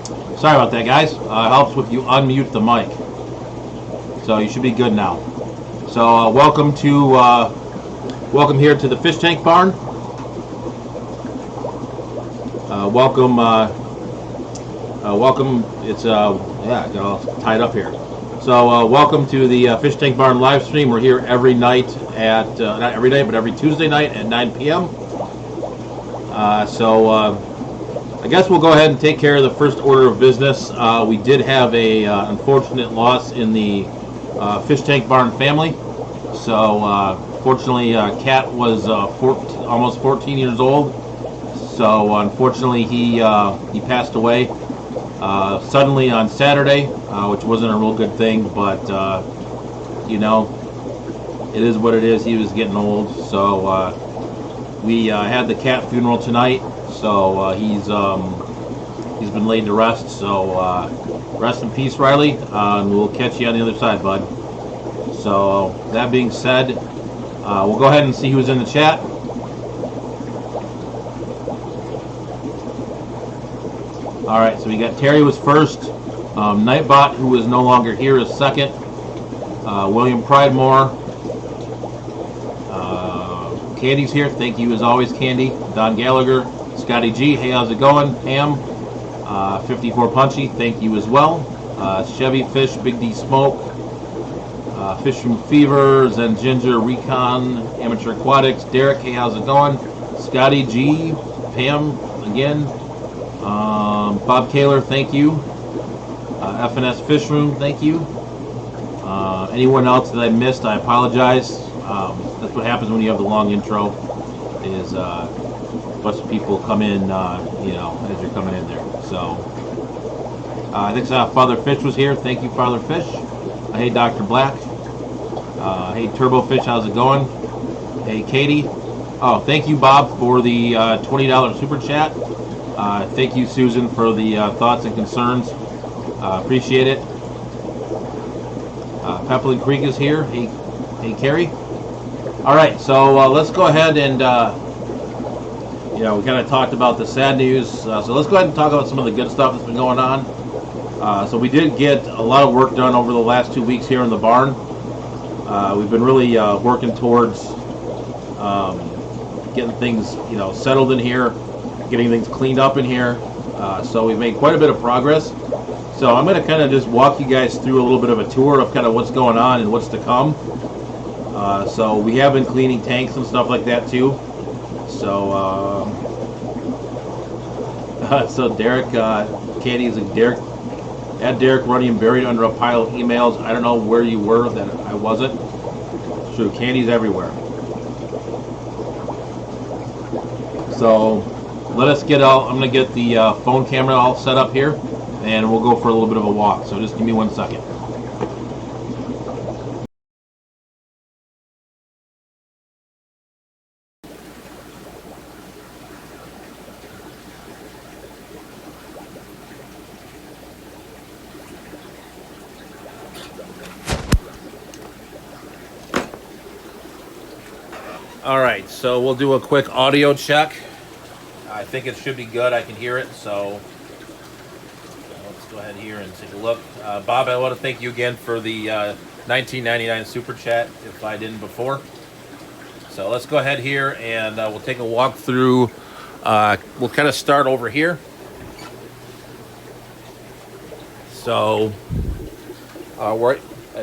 Sorry about that, guys. Helps if you unmute the mic. So you should be good now. So welcome here to the Fish Tank Barn. Welcome. It's got all tied up here. So welcome to the Fish Tank Barn live stream. We're here every night at not every night, but every Tuesday night at 9 p.m. I guess we'll go ahead and take care of the first order of business. We did have a unfortunate loss in the Fish Tank Barn family. So fortunately, Cat was almost 14 years old. So unfortunately, he passed away suddenly on Saturday, which wasn't a real good thing. But you know, it is what it is. He was getting old. So we had the Cat funeral tonight. So he's been laid to rest. So rest in peace, Riley. And we'll catch you on the other side, bud. So that being said, we'll go ahead and see who's in the chat. All right, so we got Terry was first. Nightbot, who is no longer here, is second. William Pridemore. Candy's here. Thank you as always, Candy. Don Gallagher. Scotty G, hey, how's it going? Ham, 54 Punchy, thank you as well. Chevy Fish, Big D Smoke, Fish from Fever, Zen Ginger, Recon, Amateur Aquatics, Derek, hey, how's it going? Scotty G, Pam, again, Bob Kaler, thank you. FNS Fish Room, thank you. Anyone else that I missed, I apologize. That's what happens when you have the long intro, is bunch of people come in, as you're coming in there. So, I think Father Fish was here. Thank you, Father Fish. Hey, Dr. Black. Hey, Turbo Fish, how's it going? Hey, Katie. Oh, thank you, Bob, for the $20 super chat. Thank you, Susan, for the thoughts and concerns. Appreciate it. Pepperland Creek is here. Hey, Carrie. All right, so let's go ahead and. We kind of talked about the sad news, so let's go ahead and talk about some of the good stuff that's been going on. So we did get a lot of work done over the last 2 weeks here in the barn. We've been really working towards getting things, settled in here, getting things cleaned up in here. So we've made quite a bit of progress. So I'm going to kind of just walk you guys through a little bit of a tour of kind of what's going on and what's to come. So we have been cleaning tanks and stuff like that too. So, so Derek, Candy's like, had Derek running and buried under a pile of emails. I don't know where you were that I wasn't. True, Candy's everywhere. So, let us get I'm going to get the phone camera all set up here, and we'll go for a little bit of a walk. So just give me 1 second. All right, so we'll do a quick audio check. I think it should be good. I can hear it, so let's go ahead here and take a look. Bob, I want to thank you again for the $19.99 super chat, if I didn't before. So let's go ahead here and we'll take a walk through. We'll kind of start over here. So we're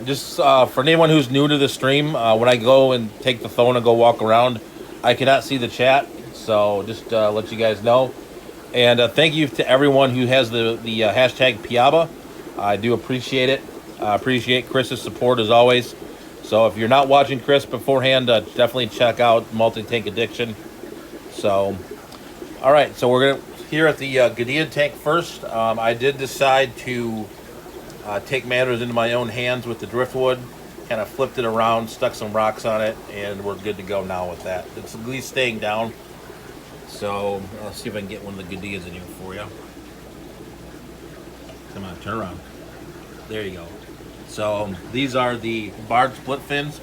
just for anyone who's new to the stream, when I go and take the phone and go walk around, I cannot see the chat, so just let you guys know. And thank you to everyone who has the hashtag Piaba. I do appreciate it. I appreciate Chris's support as always. So if you're not watching Chris beforehand, definitely check out Multi-Tank Addiction. So, all right, so we're gonna here at the Gudea tank first. I did decide to take matters into my own hands with the driftwood, kind of flipped it around, stuck some rocks on it, and we're good to go now with that. It's at least staying down. So let's see if I can get one of the Gudeas in here for you. Come on, turn around. There you go. So these are the barred split fins.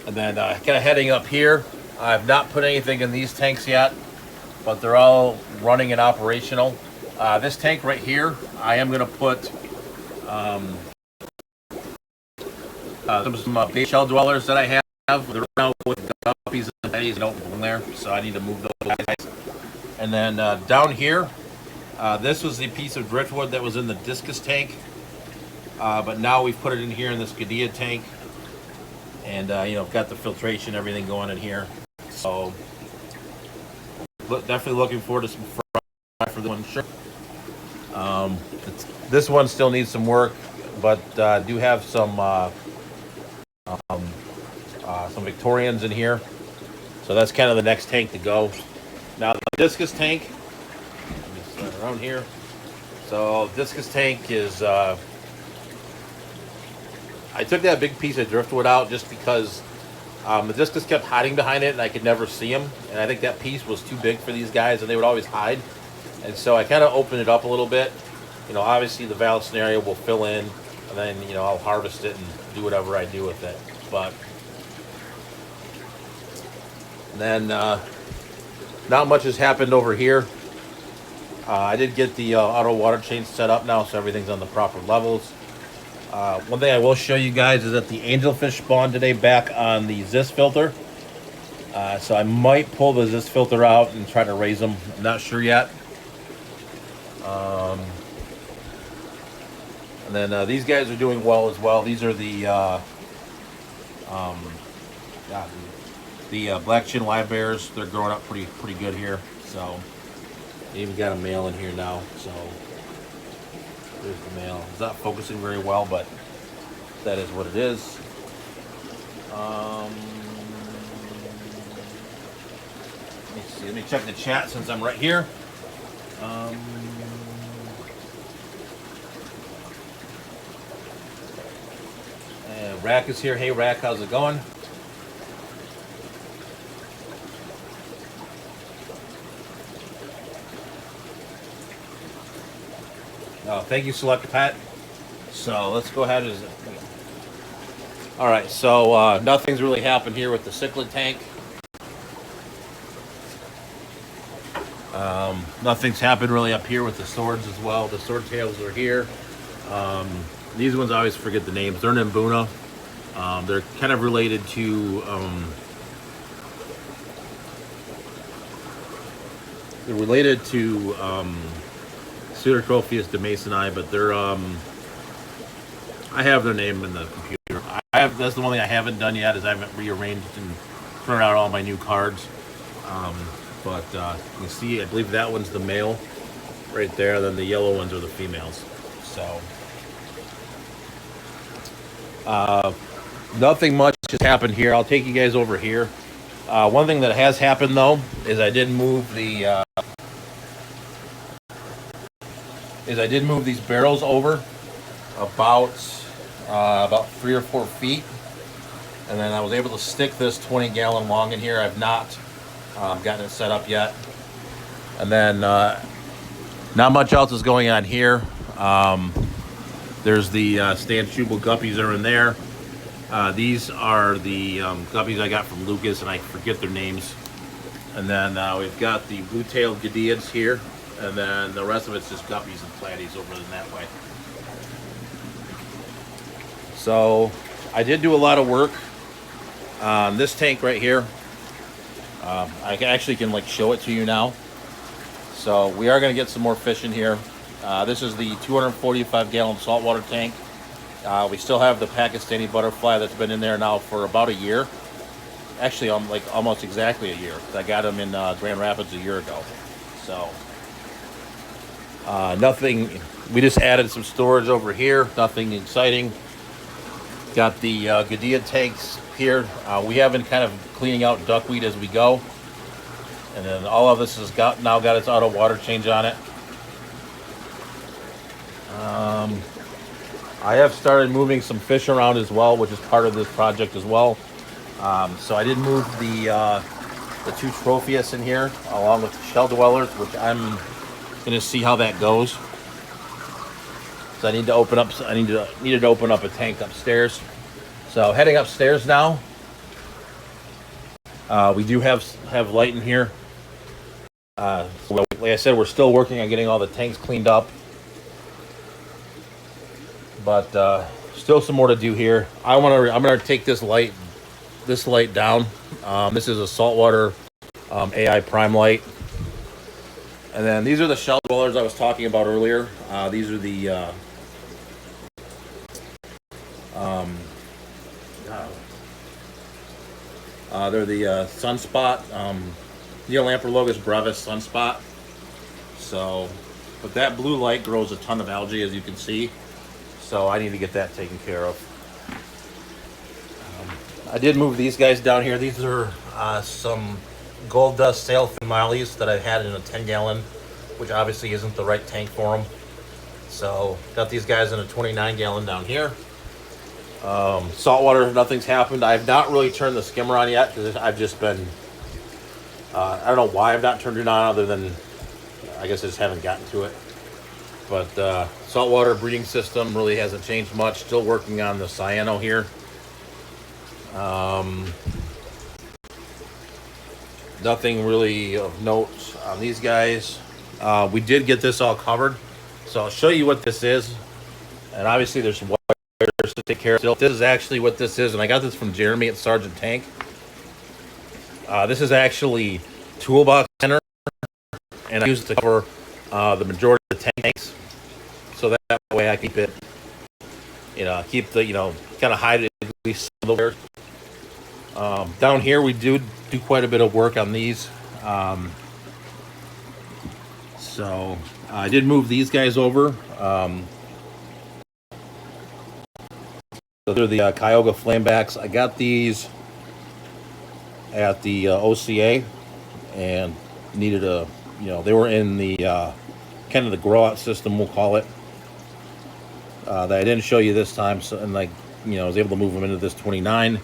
And then kind of heading up here, I've not put anything in these tanks yet, but they're all running and operational. This tank right here, I am going to put some bait shell dwellers that I have. They're around with guppies and eddies don't belong there, so I need to move those guys. And then down here, this was the piece of driftwood that was in the discus tank, but now we've put it in here in this Qiddiya tank, and you know, got the filtration, everything going in here. So definitely looking forward to some fry for this one. Sure. This one still needs some work, but do have some Victorians in here, so that's kind of the next tank to go. Now the discus tank, let me slide around here. So discus tank is I took that big piece of driftwood out just because the discus kept hiding behind it and I could never see them, and I think that piece was too big for these guys and they would always hide. And so I kind of opened it up a little bit. You know, obviously the valve scenario will fill in, and then, you know, I'll harvest it and do whatever I do with it. But then not much has happened over here. I did get the auto water change set up now, so everything's on the proper levels. One thing I will show you guys is that the angelfish spawned today back on the Zis filter. So I might pull the Zis filter out and try to raise them. I'm not sure yet. And then these guys are doing well as well. These are the black chin live bears. They're growing up pretty good here. So they even got a male in here now. So there's the male. It's not focusing very well, but that is what it is. Let me see. Let me check the chat since I'm right here. Rack is here. Hey, Rack, how's it going? Thank you, Select Pat. So let's go ahead and. All right, so nothing's really happened here with the cichlid tank. Nothing's happened really up here with the swords as well. The sword tails are here. These ones I always forget the names. They're Nimbuna. They're kind of related to Pseudotropheus demasoni, but they're I have their name in the computer. That's the one thing I haven't done yet, is I haven't rearranged and printed out all my new cards. But you can see, I believe that one's the male right there. Then the yellow ones are the females. So nothing much has happened here. I'll take you guys over here. One thing that has happened though is I did move these barrels over about 3 or 4 feet, and then I was able to stick this 20-gallon long in here. I've not gotten it set up yet. And then not much else is going on here. There's the Stan Schubel guppies are in there. These are the guppies I got from Lucas, and I forget their names. And then we've got the blue-tailed Qiddiyads here, and then the rest of it's just guppies and platies over in that way. So I did do a lot of work on this tank right here. I actually can like show it to you now. So we are going to get some more fish in here. This is the 245-gallon saltwater tank. We still have the Pakistani butterfly that's been in there now for about a year. Actually, like almost exactly a year. I got him in Grand Rapids a year ago. So nothing. We just added some storage over here. Nothing exciting. Got the Qiddiya tanks here. We have been kind of cleaning out duckweed as we go. And then all of this has now got its auto water change on it. I have started moving some fish around as well, which is part of this project as well. So I did move the 2 Tropheus in here along with the shell dwellers, which I'm going to see how that goes. So I need to open up. Needed to open up a tank upstairs. So heading upstairs now. We do have light in here. So like I said, we're still working on getting all the tanks cleaned up, but still some more to do here. I'm gonna take this light down. This is a saltwater AI prime light, and then these are the shell dwellers I was talking about earlier. These are the they're the sunspot, Neolamprologus brevis sunspot. So, but that blue light grows a ton of algae, as you can see. So I need to get that taken care of. I did move these guys down here. These are some gold dust sailfin mollies that I had in a 10-gallon, which obviously isn't the right tank for them. So got these guys in a 29-gallon down here. Saltwater, nothing's happened. I've not really turned the skimmer on yet because I've just been, I don't know why I've not turned it on other than I guess I just haven't gotten to it. But saltwater breeding system really hasn't changed much. Still working on the cyano here. Nothing really of note on these guys. We did get this all covered, so I'll show you what this is. And obviously there's some wires to take care of. This is actually what this is, and I got this from Jeremy at Sergeant Tank. This is actually toolbox center, and I use it to cover the majority of the tanks, so that way I keep it, keep the, kind of hide it at least some of the wires. Down here we do quite a bit of work on these. So I did move these guys over. So they're the Kyogre Flamebacks. I got these at the OCA and needed a, they were in the kind of the grow out system, we'll call it, that I didn't show you this time. So, and I was able to move them into this 29.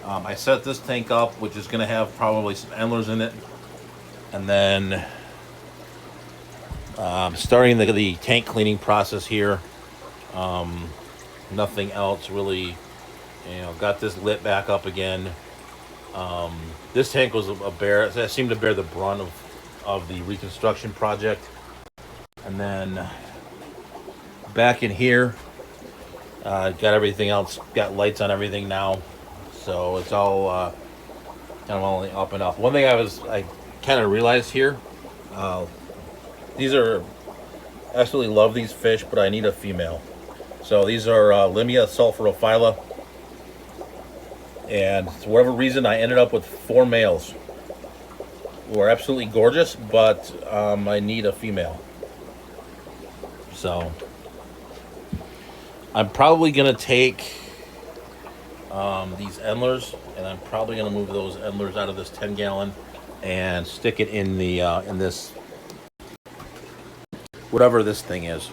I set this tank up, which is going to have probably some endlers in it, and then starting the tank cleaning process here. Nothing else really, got this lit back up again. This tank was it seemed to bear the brunt of the reconstruction project. And then back in here, got everything else, got lights on everything now. So it's all kind of only up and up. One thing I kind of realized here, these are, I absolutely love these fish, but I need a female. So these are Limia sulfurophylla, and for whatever reason I ended up with 4 males who are absolutely gorgeous, but I need a female. So I'm probably gonna take these endlers, and I'm probably gonna move those endlers out of this 10-gallon and stick it in the in this, whatever this thing is.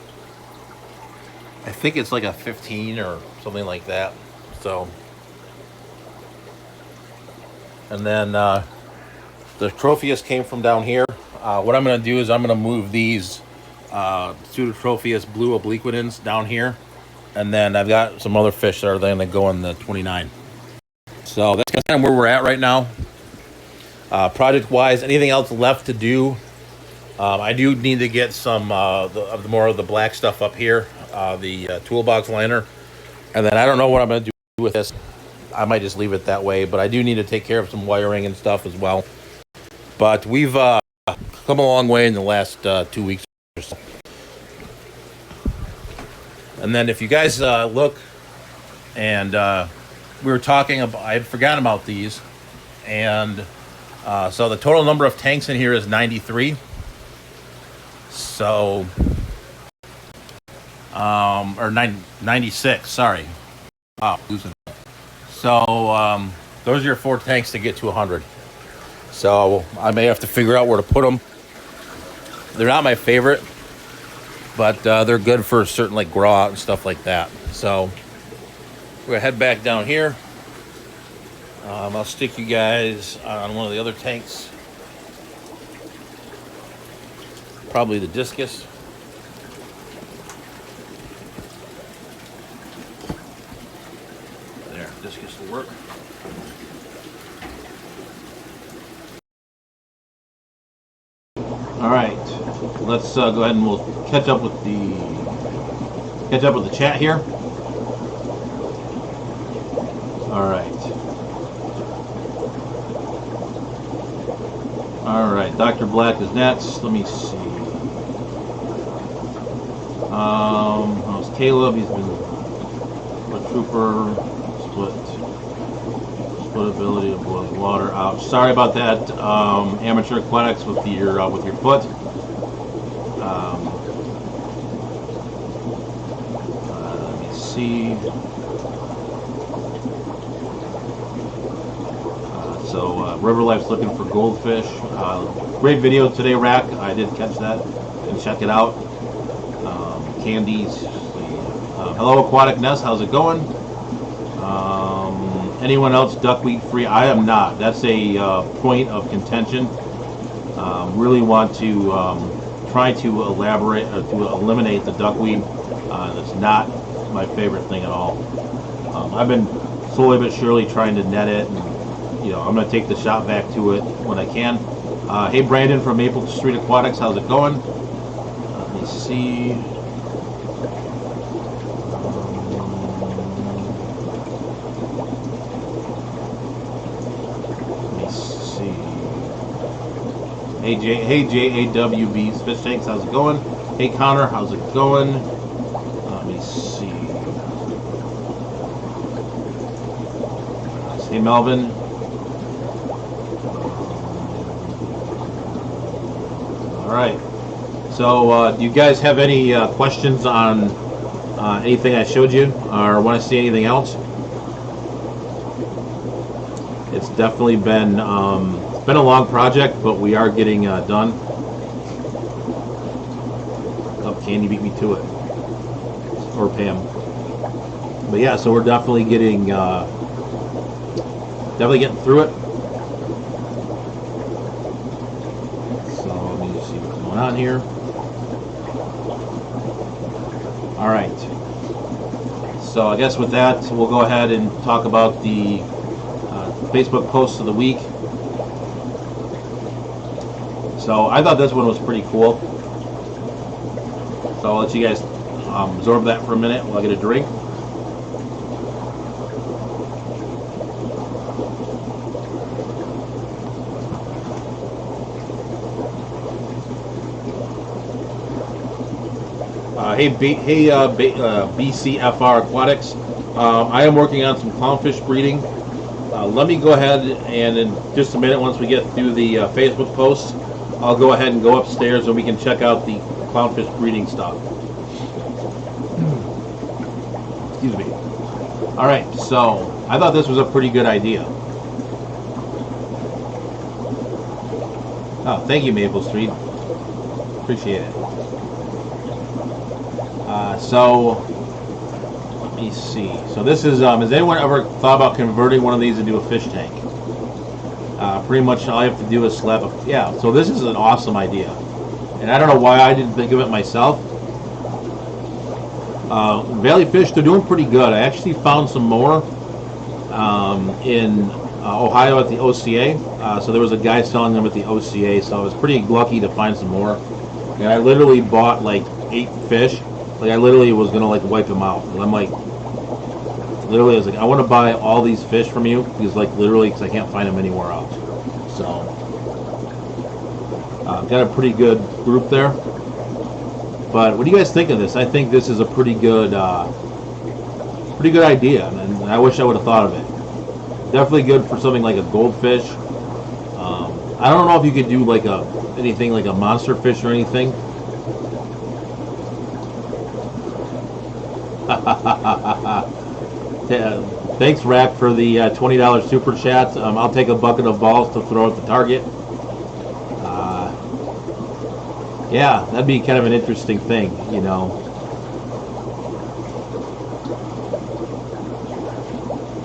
I think it's like a 15 or something like that. So, and then the Tropheus came from down here. What I'm going to do is I'm going to move these Pseudotropheus blue obliquidans down here, and then I've got some other fish that are going to go in the 29. So that's kind of where we're at right now. Project-wise, anything else left to do? I do need to get some more of the black stuff up here, the toolbox liner, and then I don't know what I'm going to do with this. I might just leave it that way, but I do need to take care of some wiring and stuff as well. But we've come a long way in the last 2 weeks or so. And then if you guys look, and we were talking about, I had forgotten about these, and so the total number of tanks in here is 93. So, or 96, sorry. Wow, losing. So, those are your 4 tanks to get to 100. So, I may have to figure out where to put them. They're not my favorite, but they're good for certain, like, grow out and stuff like that. So, we're gonna head back down here. I'll stick you guys on one of the other tanks. Probably the discus. There, discus will work. All right. let's go ahead and we'll catch up with the chat here. All right. All right. Dr. Black is next. Let me see. How's Caleb? He's been a trooper. Split ability of boiling water. Ouch. Sorry about that. Amateur aquatics with your foot. Let me see. River Life's looking for goldfish. Great video today, Rack. I did catch that and check it out. Candies. Hello, Aquatic Nest. How's it going? Anyone else duckweed free? I am not. That's a point of contention. Really want to try to eliminate the duckweed. That's not my favorite thing at all. I've been slowly but surely trying to net it. And, I'm going to take the shot back to it when I can. Hey, Brandon from Maple Street Aquatics. How's it going? Let me see. Hey JAWB Fish Tanks, how's it going? Hey Connor, how's it going? Let me see. Hey Melvin. All right. So, do you guys have any questions on anything I showed you, or want to see anything else? It's definitely been been a long project, but we are getting done. Oh, Candy beat me to it, or Pam. But yeah, so we're definitely getting through it. So let me just see what's going on here. All right. So I guess with that, we'll go ahead and talk about the Facebook posts of the week. So I thought this one was pretty cool. So I'll let you guys absorb that for a minute while I get a drink. BCFR Aquatics. I am working on some clownfish breeding. Let me go ahead and in just a minute, once we get through the Facebook posts, I'll go ahead and go upstairs and we can check out the clownfish breeding stuff. Excuse me. All right, so I thought this was a pretty good idea. Oh, thank you, Maple Street. Appreciate it. So let me see. So this is, has anyone ever thought about converting one of these into a fish tank? Pretty much all you have to do is slap a, yeah, so this is an awesome idea. And I don't know why I didn't think of it myself. Valley Fish, they're doing pretty good. I actually found some more in Ohio at the OCA. So there was a guy selling them at the OCA, so I was pretty lucky to find some more. And I literally bought like 8 fish. Like I literally was gonna like wipe them out. And I'm like, literally, I was like, I want to buy all these fish from you because like literally, because I can't find them anywhere else. So got a pretty good group there. But what do you guys think of this? I think this is a pretty good idea, and I wish I would have thought of it. Definitely good for something like a goldfish. I don't know if you could do like anything like a monster fish or anything. Thanks, Rack, for the $20 super chat. I'll take a bucket of balls to throw at the target. Yeah, that'd be kind of an interesting thing, you know.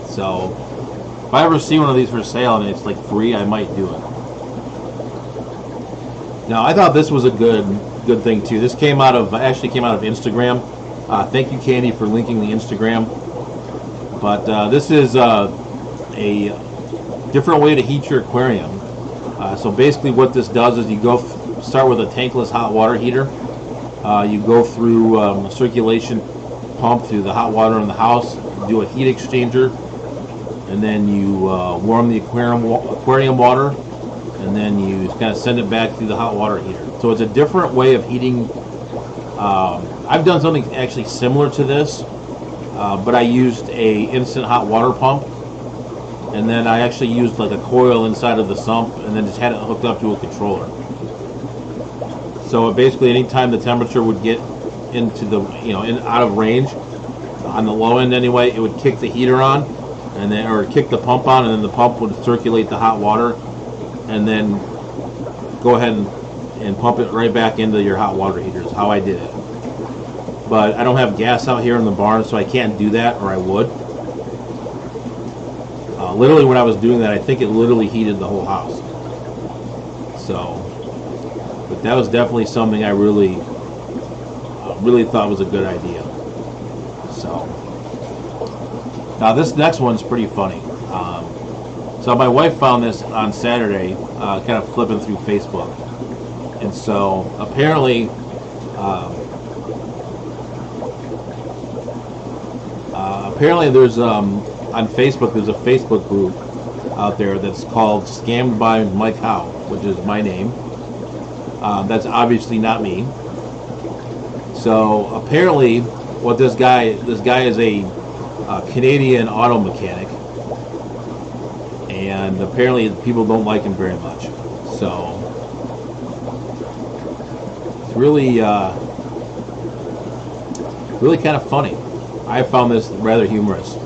So, if I ever see one of these for sale and it's like free, I might do it. Now, I thought this was a good thing too. This actually came out of Instagram. Thank you, Candy, for linking the Instagram. But this is a different way to heat your aquarium. So basically what this does is you go start with a tankless hot water heater. You go through a circulation pump through the hot water in the house, do a heat exchanger, and then you warm the aquarium water, and then you kind of send it back through the hot water heater. So it's a different way of heating. I've done something actually similar to this, but I used a instant hot water pump, and then I actually used like a coil inside of the sump, and then just had it hooked up to a controller. So basically, anytime the temperature would get into the out of range, on the low end anyway, it would kick the heater on, and then or kick the pump on, and then the pump would circulate the hot water, and then go ahead and pump it right back into your hot water heater. Is how I did it. But I don't have gas out here in the barn, so I can't do that, or I would. Literally, when I was doing that, I think it literally heated the whole house. So, but that was definitely something I really thought was a good idea. So, now this next one's pretty funny. So my wife found this on Saturday, kind of flipping through Facebook, and so apparently. Apparently there's on Facebook there's a Facebook group out there that's called Scammed by Mike Howe, which is my name. That's obviously not me. So apparently what this guy is a Canadian auto mechanic, and apparently people don't like him very much. So it's really kind of funny. I found this rather humorous.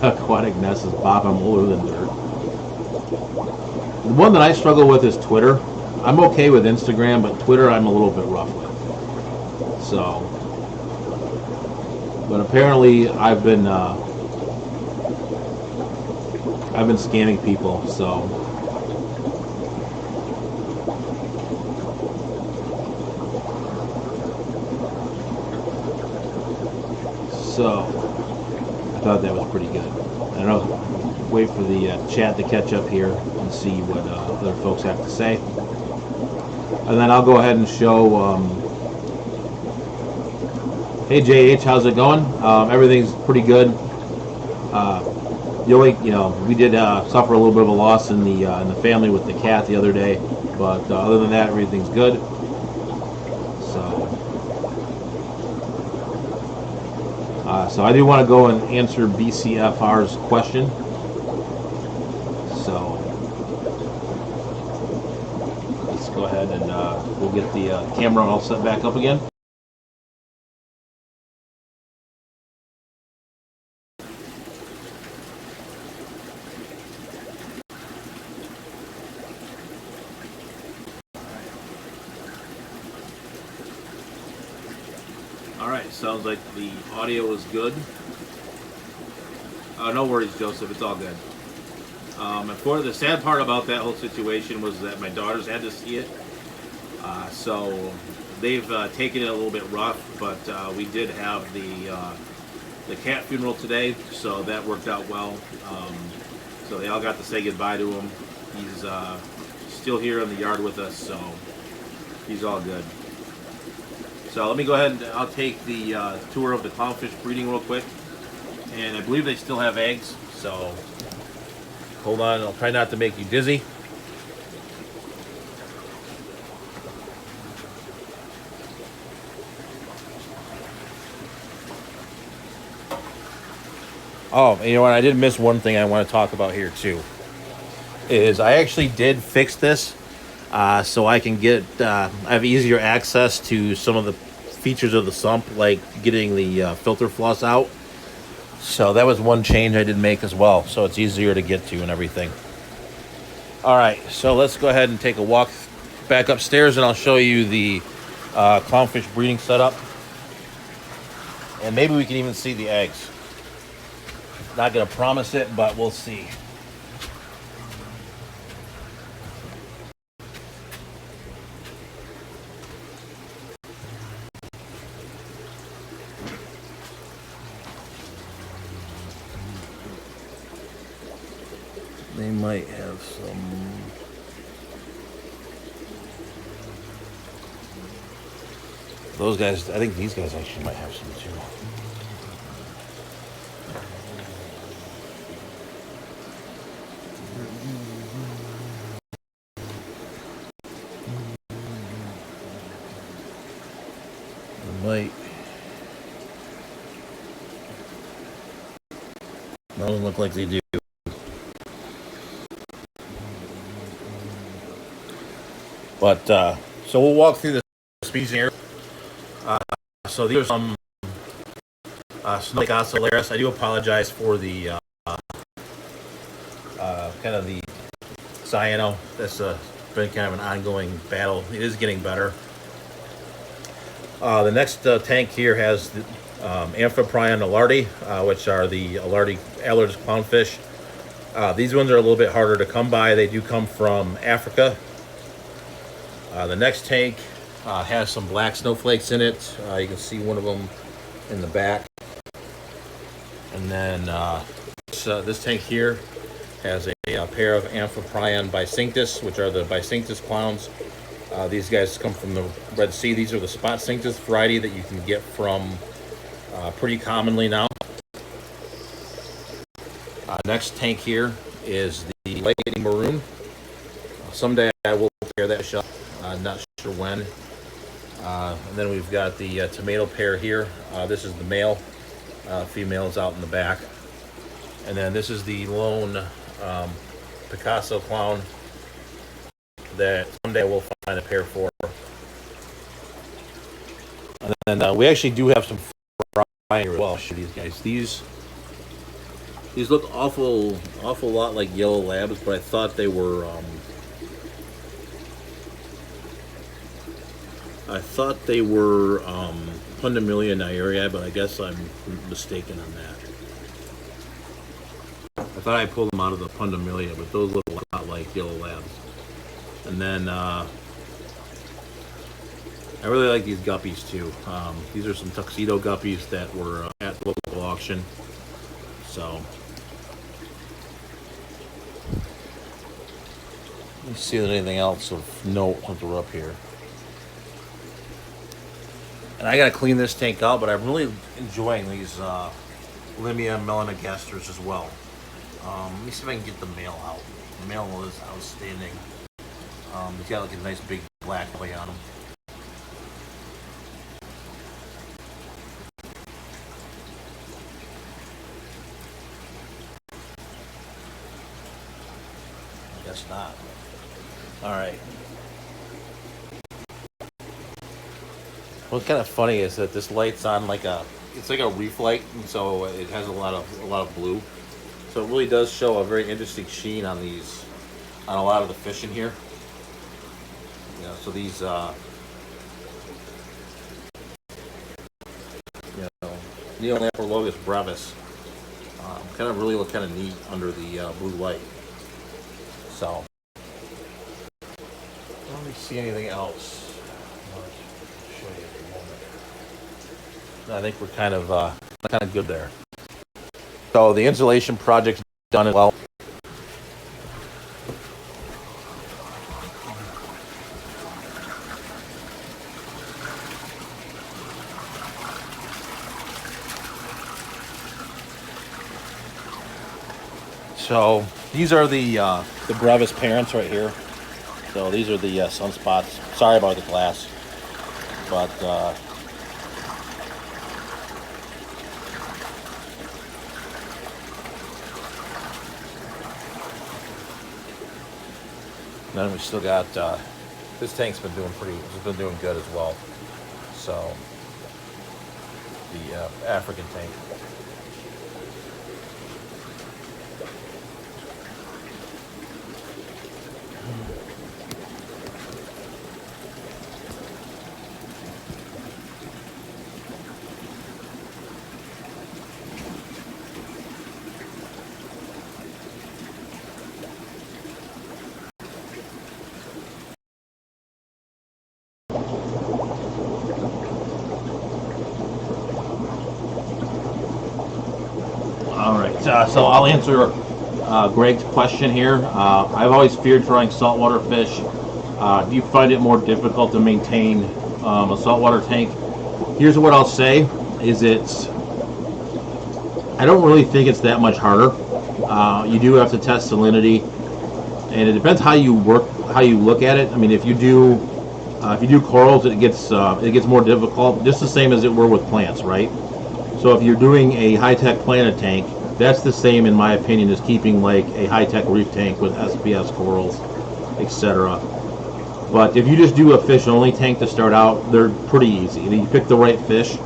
Aquatic Nest is Bob, I'm older than dirt. The one that I struggle with is Twitter. I'm okay with Instagram, but Twitter I'm a little bit rough with. So, but apparently I've been scamming people. So. So, I thought that was pretty good. I don't know, wait for the chat to catch up here and see what other folks have to say. And then I'll go ahead and show, hey JH, how's it going? Everything's pretty good. The only, we did suffer a little bit of a loss in the family with the cat the other day, but other than that, everything's good. So I do want to go and answer BCFR's question. So let's go ahead and we'll get the camera all set back up again. Alright, sounds like the audio is good. No worries, Joseph, it's all good. And for the sad part about that whole situation was that my daughters had to see it. So they've taken it a little bit rough, but we did have the cat funeral today, so that worked out well. So they all got to say goodbye to him. He's still here in the yard with us, so he's all good. So let me go ahead and I'll take the tour of the clownfish breeding real quick. And I believe they still have eggs, so hold on, I'll try not to make you dizzy. Oh, you know what, I did miss one thing I want to talk about here too. Is I actually did fix this so I can get, I have easier access to some of the features of the sump, like getting the filter floss out. So that was one change I did make as well, so it's easier to get to and everything. Alright, so let's go ahead and take a walk back upstairs and I'll show you the clownfish breeding setup. And maybe we can even see the eggs. Not going to promise it, but we'll see. They might have some. Those guys, I think these guys actually might have some too. Might. Doesn't look like they do. But so we'll walk through the species here. So these are some Snowflake ocellaris. I do apologize for the kind of the cyano. That's been kind of an ongoing battle. It is getting better. The next tank here has the Amphiprion alardi, which are the Alardis clownfish. These ones are a little bit harder to come by. They do come from Africa. The next tank has some black snowflakes in it. You can see one of them in the back. And then this tank here has a pair of Amphiprion bisinctus, which are the bisinctus clowns. These guys come from the Red Sea. These are the spot cinctus variety that you can get from pretty commonly now. Next tank here is the Lady Maroon. Someday I will pair that shot. Not sure when. And then we've got the tomato pair here. This is the male. Female is out in the back. And then this is the lone Picasso clown that someday we'll find a pair for. And then we actually do have some frying as well. I'll show these guys. These look awful lot like yellow labs, but I thought they were Pundamilia nyreyi, but I guess I'm mistaken on that. I thought I pulled them out of the Pundamilia, but those look a lot like yellow labs. And then I really like these guppies too. These are some tuxedo guppies that were at the local auction. So let me see if there's anything else of note since we're up here. And I gotta clean this tank out, but I'm really enjoying these Limia melanogasters as well. Let me see if I can get the male out. The male is outstanding. He's got like a nice big black play on him. I guess not. All right. What's kind of funny is that this light's on like it's like a reef light, and so it has a lot of blue. So it really does show a very interesting sheen on a lot of the fish in here. Yeah, so these, Neolamprologus brevis kind of really look kind of neat under the blue light. So, let me see anything else. I'll show you in a moment. I think we're kind of good there. So the insulation project's done as well. So these are the brevis parents right here. So these are the sunspots. Sorry about the glass, but then we still got this tank's been doing good as well. So the African tank. So I'll answer Greg's question here. I've always feared throwing saltwater fish. Do you find it more difficult to maintain a saltwater tank? Here's what I'll say: is I don't really think it's that much harder. You do have to test salinity, and it depends how you look at it. I mean, if you do corals, it gets more difficult, just the same as it were with plants, right? So if you're doing a high-tech planted tank, that's the same, in my opinion, as keeping like a high-tech reef tank with SPS corals, etc. But if you just do a fish-only tank to start out, they're pretty easy. And you pick the right fish.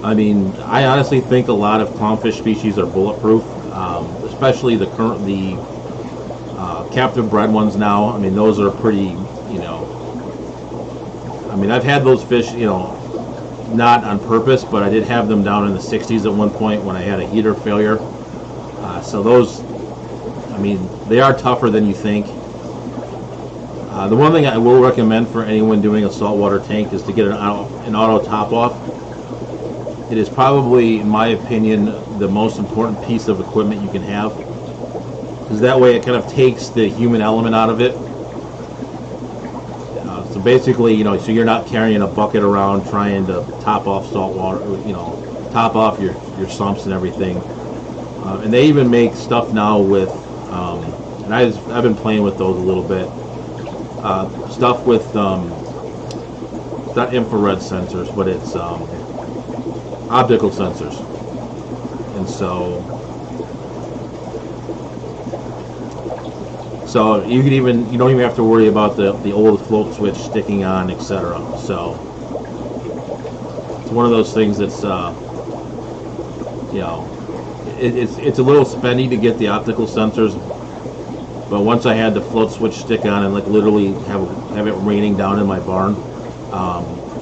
I mean, I honestly think a lot of clownfish species are bulletproof, especially the captive bred ones now. I mean, those are pretty, I mean, I've had those fish, not on purpose, but I did have them down in the 60s at one point when I had a heater failure. So those, I mean, they are tougher than you think. The one thing I will recommend for anyone doing a saltwater tank is to get an auto top-off. It is probably, in my opinion, the most important piece of equipment you can have, because that way it kind of takes the human element out of it. So basically, so you're not carrying a bucket around trying to top off salt water, top off your sumps and everything. And they even make stuff now with, and I've been playing with those a little bit. Stuff with, it's not infrared sensors, but it's optical sensors. And so you can you don't even have to worry about the old float switch sticking on, etc. So it's one of those things that's it's a little spendy to get the optical sensors, but once I had the float switch stick on and like literally have it raining down in my barn,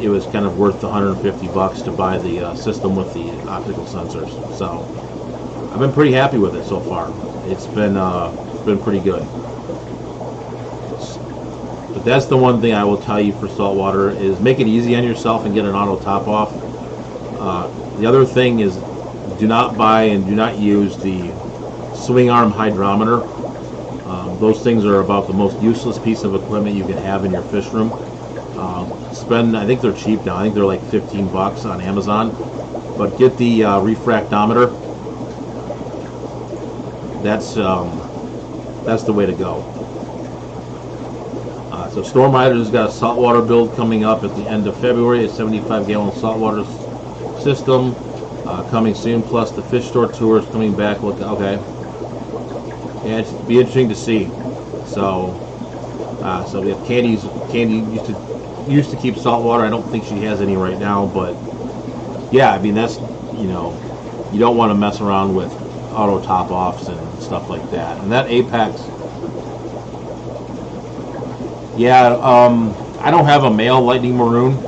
it was kind of worth the $150 to buy the system with the optical sensors. So I've been pretty happy with it so far. It's been pretty good. But that's the one thing I will tell you for saltwater is make it easy on yourself and get an auto top off. The other thing is do not buy and do not use the swing arm hydrometer. Those things are about the most useless piece of equipment you can have in your fish room. I think they're cheap now. I think they're like $15 on Amazon. But get the refractometer. That's the way to go. So Storm Riders has got a saltwater build coming up at the end of February, a 75-gallon saltwater system coming soon, plus the fish store tours coming back. Okay. Yeah, it'd be interesting to see. So we have Candy used to keep saltwater. I don't think she has any right now, but yeah, I mean that's you don't want to mess around with auto top offs and stuff like that. And that Apex, yeah, I don't have a male lightning maroon.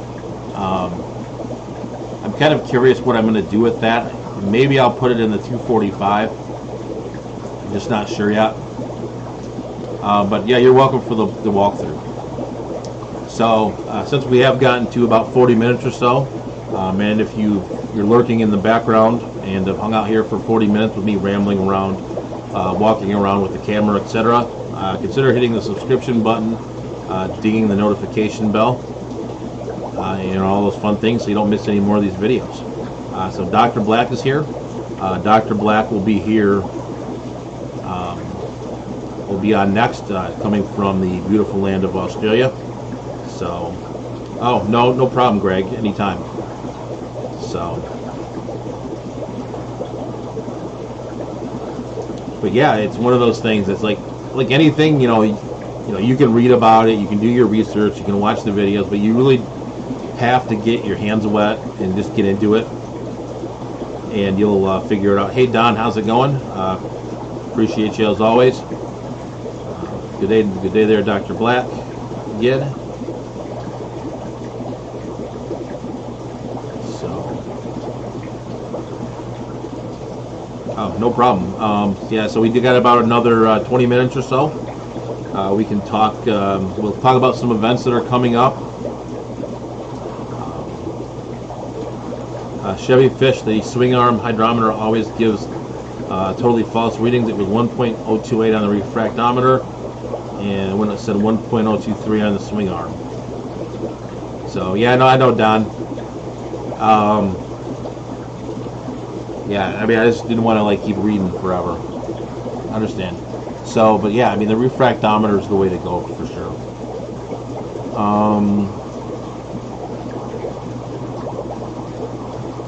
I'm kind of curious what I'm going to do with that. Maybe I'll put it in the 245. I'm just not sure yet. But yeah, you're welcome for the walkthrough. So since we have gotten to about 40 minutes or so, and if you're lurking in the background and have hung out here for 40 minutes with me rambling around, walking around with the camera, etc., consider hitting the subscription button, dinging the notification bell, all those fun things so you don't miss any more of these videos. So Dr. Black is here. Dr. Black will be here. Will be on next, coming from the beautiful land of Australia. So, oh no problem, Greg. Anytime. So, but yeah, it's one of those things. It's like anything, you can read about it, you can do your research, you can watch the videos, but you really have to get your hands wet and just get into it, and you'll figure it out. Hey Don, how's it going? Appreciate you as always. Good day there, Dr. Black. Again. So, oh, no problem. Yeah, so we got about another 20 minutes or so. We can talk. We'll talk about some events that are coming up. Chevy Fish, the swing arm hydrometer always gives totally false readings. It was 1.028 on the refractometer, and when it said 1.023 on the swing arm. So yeah, no, I know, Don. Um, yeah, I mean, I just didn't want to like keep reading forever. I understand. So, but yeah, I mean, the refractometer is the way to go for sure.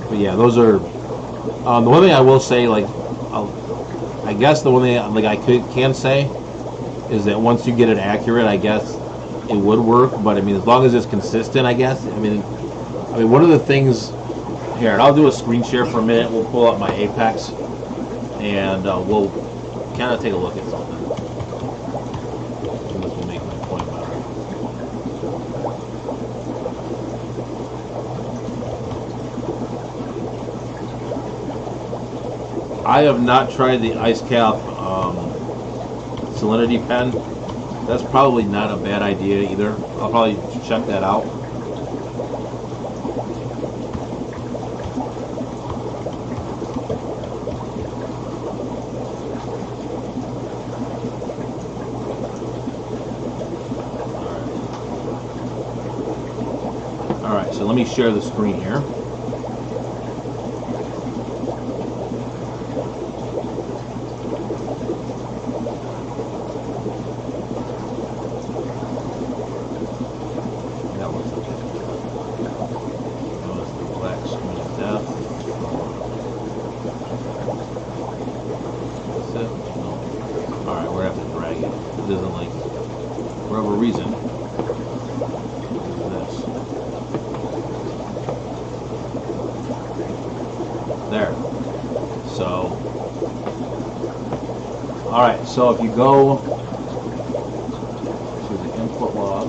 But yeah, those are the one thing I will say. Like, I guess the one thing like I can say is that once you get it accurate, I guess it would work. But I mean, as long as it's consistent, I guess. I mean, one of the things here, and I'll do a screen share for a minute. We'll pull up my Apex, and we'll kind of take a look at something. This will make my point better. I have not tried the Ice Cap Salinity pen. That's probably not a bad idea either. I'll probably check that out. Alright, so let me share the screen here. Alright, we're going to have to drag it. It doesn't like, for whatever reason. This. There. So, alright, so if you go to the input log.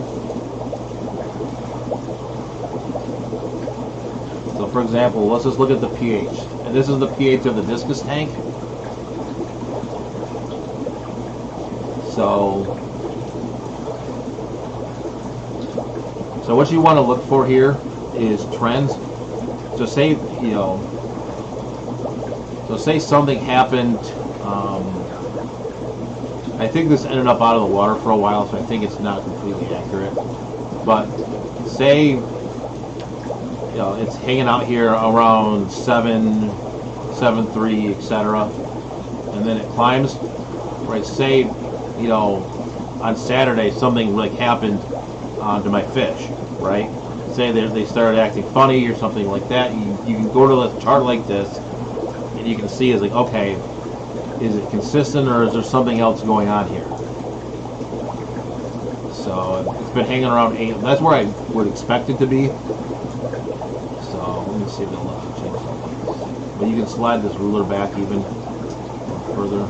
So for example, let's just look at the pH. And this is the pH of the discus tank. So what you want to look for here is trends. So say, you know, so say something happened, I think this ended up out of the water for a while, so I think it's not completely accurate. But say, you know, it's hanging out here around 7, 7.3, etc. And then it climbs, right? Say, you know, on Saturday something like happened to my fish, right? Say they started acting funny or something like that. You can go to the chart like this, and you can see it's like, okay, is it consistent or is there something else going on here? So it's been hanging around 8. That's where I would expect it to be. So let me see if it'll let me change something. But you can slide this ruler back even further.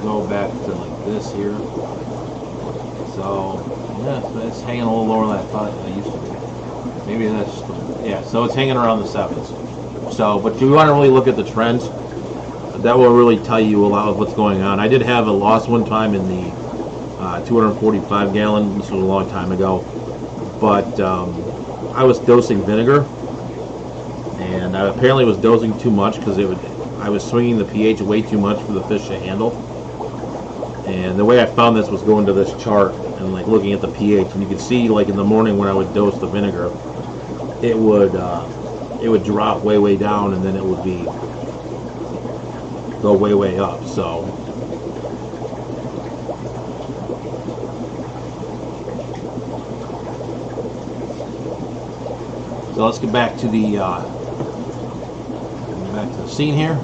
Go back to like this here. So yeah, it's hanging a little lower than I thought it used to be. Maybe that's yeah. So it's hanging around the 7s. So, but you want to really look at the trends. That will really tell you a lot of what's going on. I did have a loss one time in the 245 gallon. This was a long time ago, but I was dosing vinegar, and I apparently was dosing too much because I was swinging the pH way too much for the fish to handle. And the way I found this was going to this chart and like looking at the pH, and you could see like in the morning when I would dose the vinegar, it would drop way down, and then it would go way up. So let's get back to the scene here.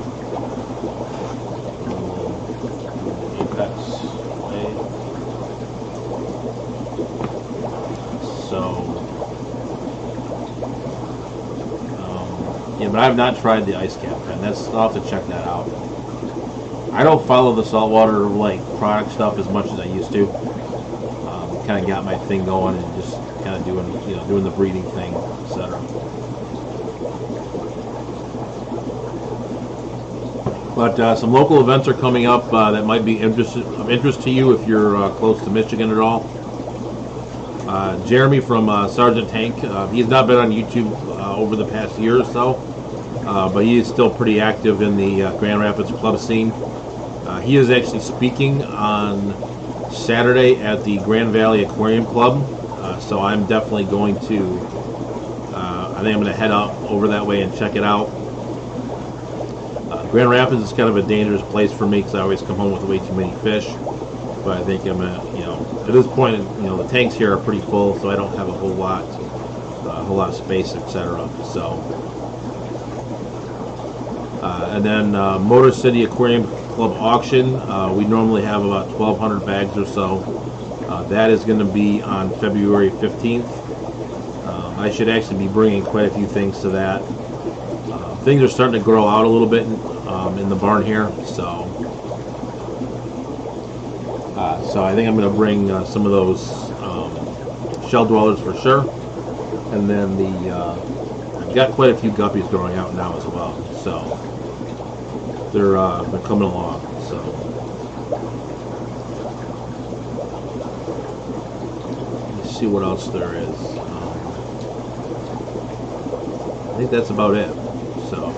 Yeah, but I have not tried the Ice Cap pen. I'll have to check that out. I don't follow the saltwater like product stuff as much as I used to. Kind of got my thing going and just kind of doing the breeding thing, etc. But some local events are coming up that might be of interest to you if you're close to Michigan at all. Jeremy from Sergeant Tank, he's not been on YouTube over the past year or so, but he is still pretty active in the Grand Rapids club scene. He is actually speaking on Saturday at the Grand Valley Aquarium Club, so I'm definitely going to, I think I'm going to head out over that way and check it out. Grand Rapids is kind of a dangerous place for me because I always come home with way too many fish, but I think I'm going to, at this point, the tanks here are pretty full, so I don't have a whole lot of space, etc. So, and then Motor City Aquarium Club auction, we normally have about 1,200 bags or so. That is going to be on February 15th. I should actually be bringing quite a few things to that. Things are starting to grow out a little bit in the barn here, so I think I'm going to bring some of those shell dwellers for sure, and then I've got quite a few guppies growing out now as well, so they're coming along. So let's see what else there is. I think that's about it. So,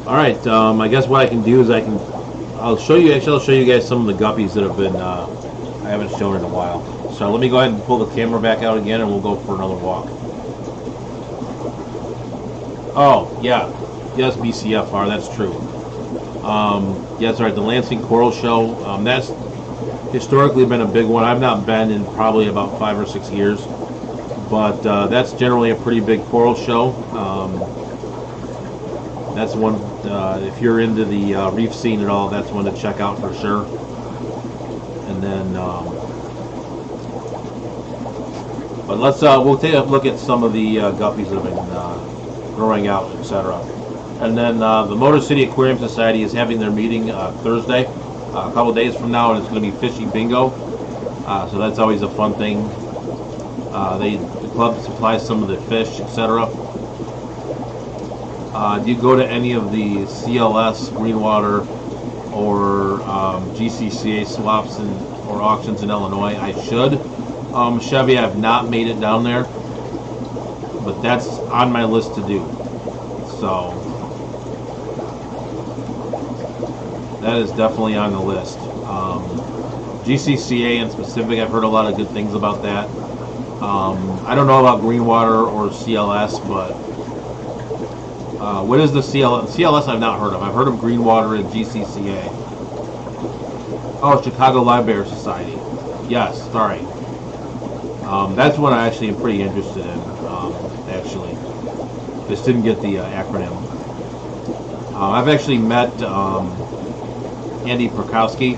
all right. I guess what I can do is I'll show you guys some of the guppies that have been I haven't shown in a while. So let me go ahead and pull the camera back out again, and we'll go for another walk. Oh yeah, yes, BCFR. That's true. Yeah, that's right. The Lansing Coral Show. That's historically been a big one. I've not been in probably about 5 or 6 years, but that's generally a pretty big coral show. That's one, if you're into the reef scene at all, that's one to check out for sure. And then, but we'll take a look at some of the guppies that have been growing out, etc. And then the Motor City Aquarium Society is having their meeting Thursday, a couple days from now, and it's going to be Fishy Bingo. So that's always a fun thing. The club supplies some of the fish, etc. Do you go to any of the CLS, Greenwater, or GCCA swaps or auctions in Illinois? I should. Chevy, I've not made it down there, but that's on my list to do. So that is definitely on the list. GCCA in specific, I've heard a lot of good things about that. I don't know about Greenwater or CLS, but what is the CLS? CLS I've not heard of. I've heard of Greenwater and GCCA. Oh, Chicago Live Bear Society. Yes, sorry. That's one I actually am pretty interested in, actually. Just didn't get the acronym. I've actually met Andy Perkowski,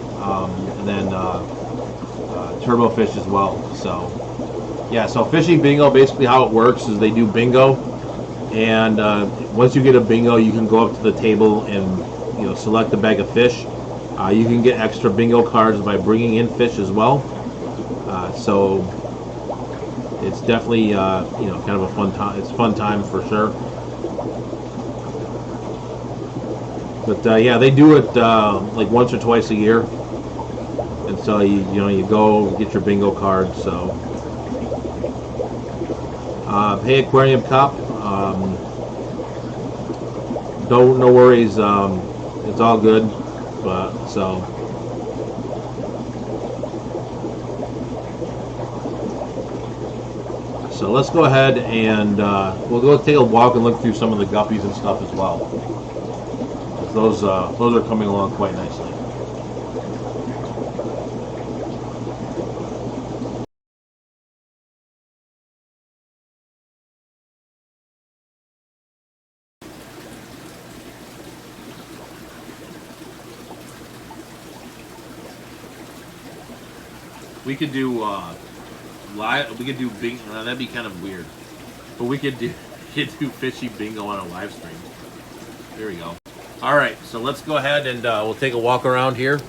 and then Turbofish as well. So, yeah, so Fishy Bingo, basically how it works is they do bingo, and once you get a bingo, you can go up to the table and select a bag of fish. You can get extra bingo cards by bringing in fish as well. So it's definitely kind of a fun time. It's a fun time for sure. But yeah, they do it like once or twice a year, and so you go get your bingo card. So hey, Aquarium Cop. No worries. It's all good. But so let's go ahead and we'll go take a walk and look through some of the guppies and stuff as well. Those are coming along quite nicely. We could do live. We could do bingo. That'd be kind of weird, but we could do Fishy Bingo on a live stream. There we go. All right, so let's go ahead and we'll take a walk around here,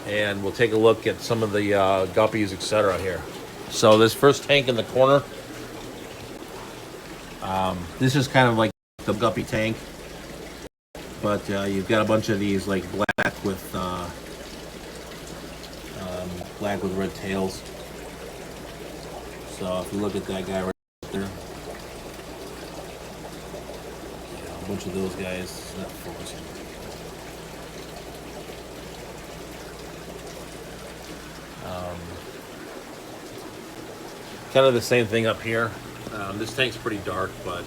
and we'll take a look at some of the guppies, etc. here. So this first tank in the corner, this is kind of like the guppy tank, but you've got a bunch of these like black with red tails. So if you look at that guy right there, yeah, a bunch of those guys. Not focusing. Kind of the same thing up here. This tank's pretty dark, but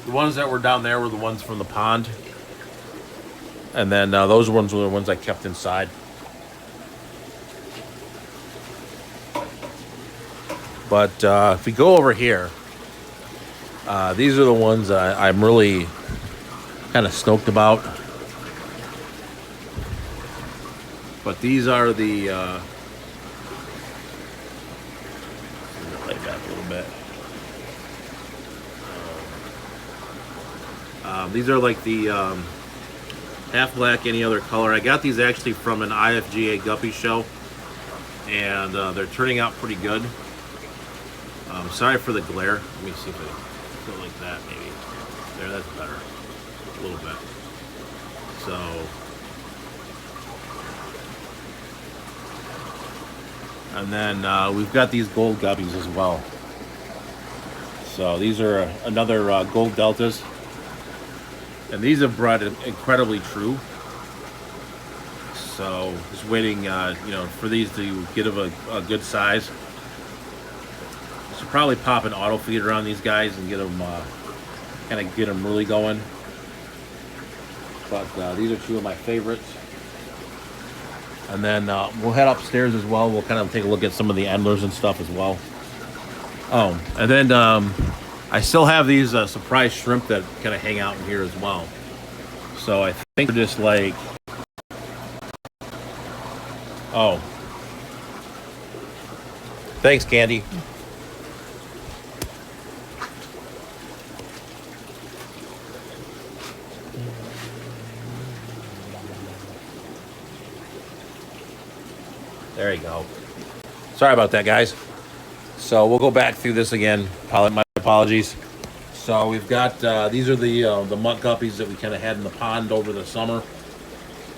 the ones that were down there were the ones from the pond. And then those ones were the ones I kept inside. But if we go over here, these are the ones I'm really kind of stoked about. But these are the play back a little bit. These are like the half black, any other color. I got these actually from an IFGA guppy show, and they're turning out pretty good. Sorry for the glare. Let me see if I go like that, maybe. There, that's better. A little bit. So, and then we've got these gold guppies as well. So these are another gold deltas, and these have bred incredibly true. So just waiting, for these to get of a good size. Should probably pop an auto feeder on these guys and get them, kind of get them really going. But these are two of my favorites. And then we'll head upstairs as well. We'll kind of take a look at some of the endlers and stuff as well. Oh, and then I still have these surprise shrimp that kind of hang out in here as well. So I think they're just like, oh, thanks, Candy. There you go. Sorry about that, guys. So we'll go back through this again. My apologies. So we've got these are the muck guppies that we kind of had in the pond over the summer.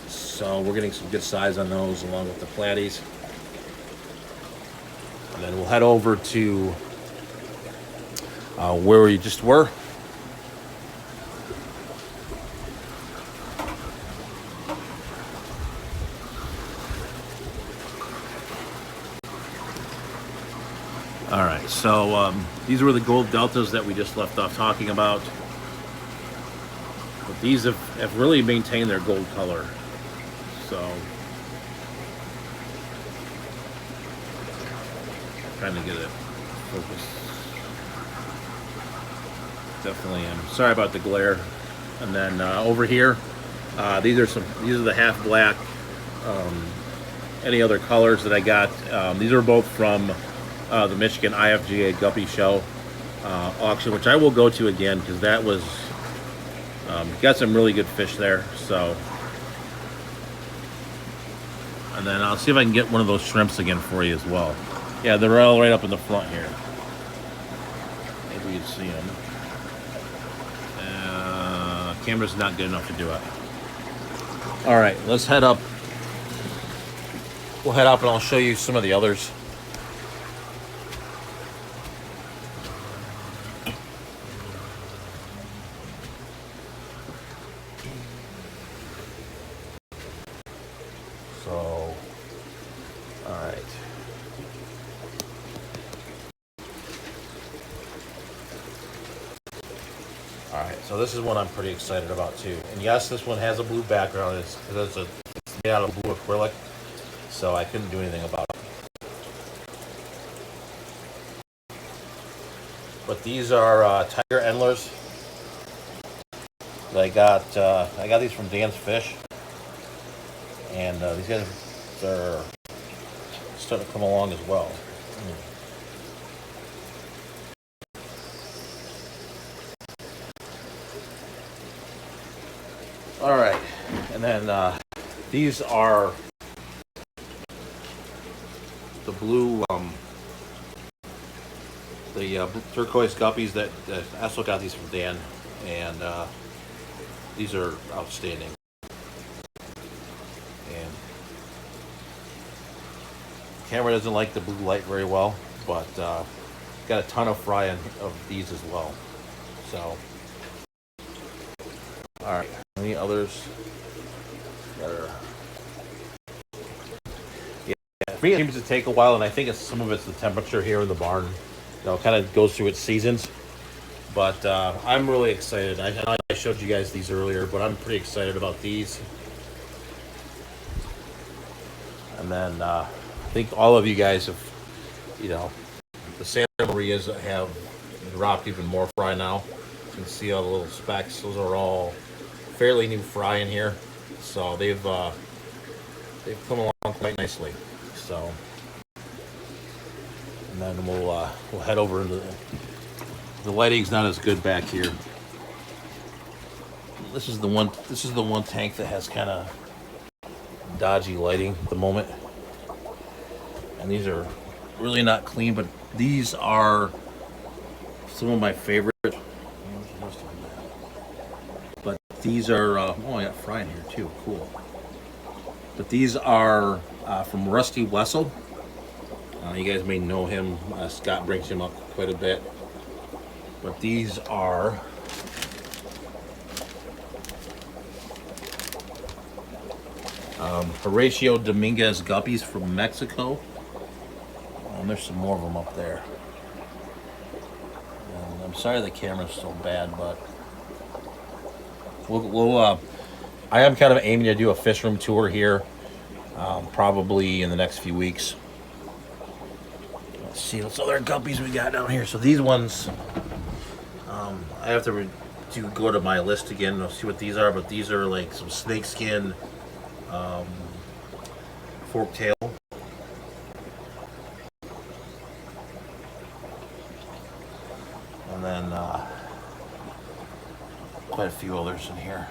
So we're getting some good size on those along with the platies. And then we'll head over to where we just were. All right, so these were the gold deltas that we just left off talking about. But these have really maintained their gold color. So, trying to get it focused. Definitely am. Sorry about the glare. And then over here, these are the half black. Any other colors that I got? These are both from the Michigan IFGA Guppy Show auction, which I will go to again because that was got some really good fish there. So, and then I'll see if I can get one of those shrimps again for you as well. Yeah, they're all right up in the front here. Maybe you can see them. Camera's not good enough to do it. All right, let's head up. We'll head up and I'll show you some of the others. So this is one I'm pretty excited about too. And yes, this one has a blue background. It's made out of blue acrylic, so I couldn't do anything about it. But these are tiger endlers. I got these from Dan's Fish, and these guys are starting to come along as well. All right, and then these are the blue, turquoise guppies that I also got these from Dan, and these are outstanding. And camera doesn't like the blue light very well, but got a ton of fry of these as well. So, all right. Any others that are? Yeah, For me, it seems to take a while, and I think some of it's the temperature here in the barn. You know, it kind of goes through its seasons. But I'm really excited. I know I showed you guys these earlier, but I'm pretty excited about these. And then I think all of you guys have, you know, the Santa Marias have dropped even more fry now. You can see all the little specks. Those are all fairly new fry in here. So they've come along quite nicely. So, and then we'll head over into the lighting's not as good back here. This is the one tank that has kind of dodgy lighting at the moment, and these are really not clean. But these are some of my favorite. But these are oh, I got fry in here too. Cool. But these are from Rusty Wessel. You guys may know him. Scott brings him up quite a bit. But these are Horatio Dominguez guppies from Mexico. And there's some more of them up there. And I'm sorry the camera's so bad, but I am kind of aiming to do a fish room tour here, probably in the next few weeks. Let's see what other guppies we got down here. So these ones, I have to go to my list again and see what these are. But these are like some snakeskin forktail. And then quite a few others in here.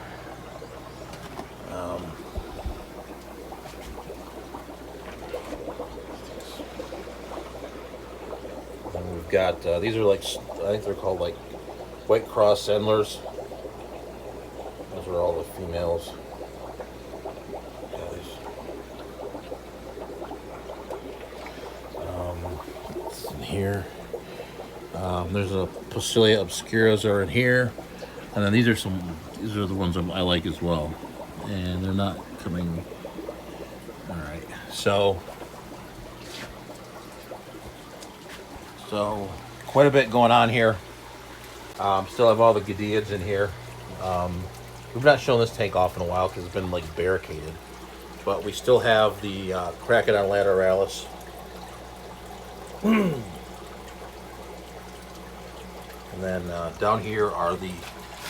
And we've got these are like, I think they're called like White Cross Endlers. Those are all the females. In here, there's a Posilia obscuras are in here, and then these are the ones I like as well, and they're not coming. All right, so quite a bit going on here. Still have all the Gadiads in here. We've not shown this tank off in a while because it's been like barricaded, but we still have the Cracodon lateralis. And then down here are the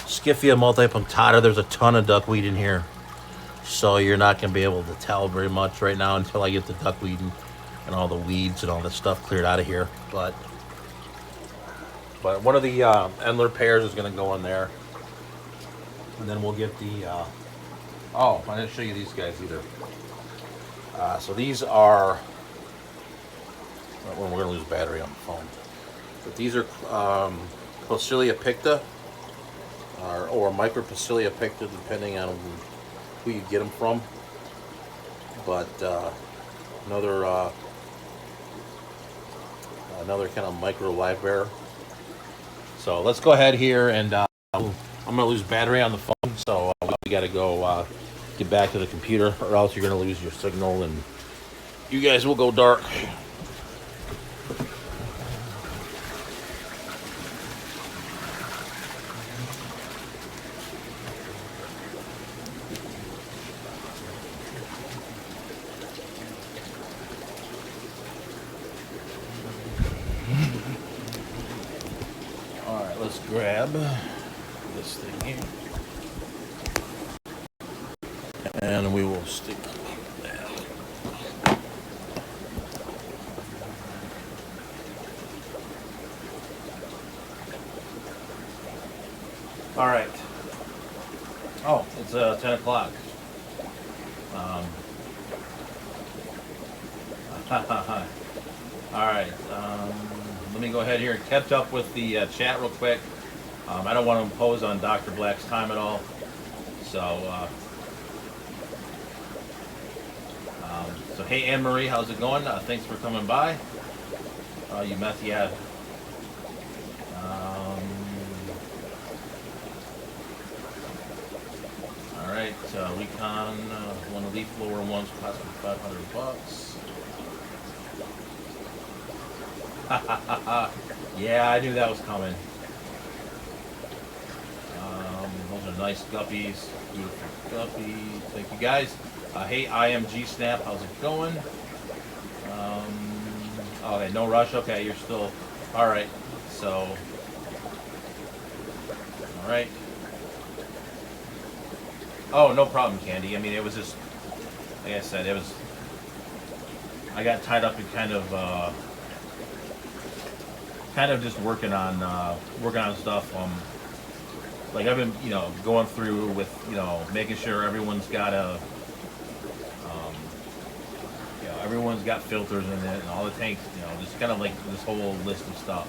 Scyphia multipunctata. There's a ton of duckweed in here, so you're not going to be able to tell very much right now until I get the duckweed and all the weeds and all that stuff cleared out of here. But one of the Endler pairs is going to go in there, and then we'll get the oh, I didn't show you these guys either. So these are, we're going to lose battery on the phone, but these are Posilia picta, or Microposilia picta, depending on who you get them from. But another kind of micro live bearer. So let's go ahead here, and I'm going to lose battery on the phone, so we got to go get back to the computer, or else you're going to lose your signal, and you guys will go dark. Alright, let's grab this thing here, and we will stick that. Alright. Oh, it's 10 o'clock. Alright, let me go ahead here and catch up with the chat real quick. I don't want to impose on Dr. Black's time at all. So, so hey Anne Marie, how's it going? Thanks for coming by. You met, yeah. Alright, Recon, one of the leaf blower ones costing $500. Yeah, I knew that was coming. Those are nice guppies. Beautiful guppies. Thank you guys. Hey, IMG Snap, how's it going? Okay, no rush. Okay, you're still. Alright, so. Alright. Oh, no problem, Candy. I mean, it was just. Like I said, it was. I got tied up in kind of just working on stuff. Like I've been, going through with, making sure everyone's got everyone's got filters in it and all the tanks, just kind of like this whole list of stuff.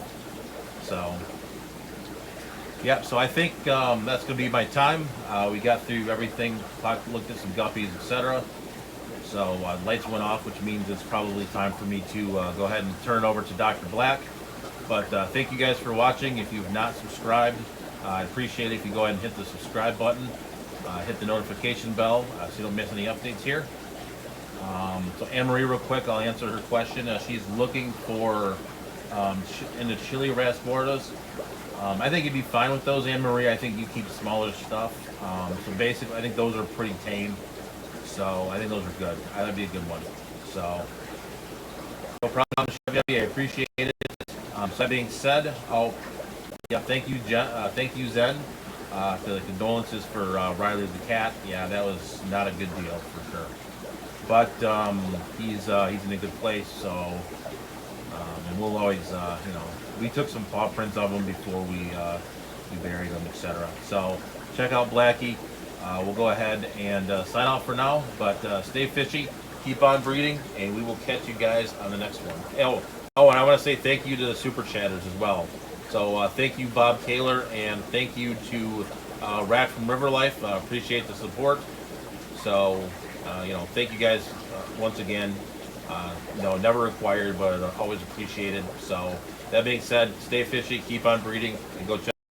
So, yeah. So I think that's gonna be my time. We got through everything, looked at some guppies, etc. So lights went off, which means it's probably time for me to go ahead and turn it over to Dr. Black. But thank you guys for watching. If you've not subscribed, I'd appreciate it if you go ahead and hit the subscribe button, hit the notification bell so you don't miss any updates here. So Anne-Marie, real quick, I'll answer her question. She's looking for in the chili rasbordas. I think you'd be fine with those, Anne-Marie. I think you keep smaller stuff. So basically, I think those are pretty tame. So I think those are good. That'd be a good one. So no problem, Chevy. I appreciate it. So that being said, thank you, thank you, Zen, for the condolences for Riley the cat. Yeah, that was not a good deal for sure. But he's in a good place. So, and we'll always, we took some paw prints of him before we buried him, etc. So check out Blackie. We'll go ahead and sign off for now. But stay fishy, keep on breeding, and we will catch you guys on the next one. Oh, and I want to say thank you to the super chatters as well. So thank you, Bob Taylor, and thank you to Rat from River Life. Appreciate the support. So, thank you guys once again. Never required, but always appreciated. So that being said, stay fishy, keep on breeding, and go check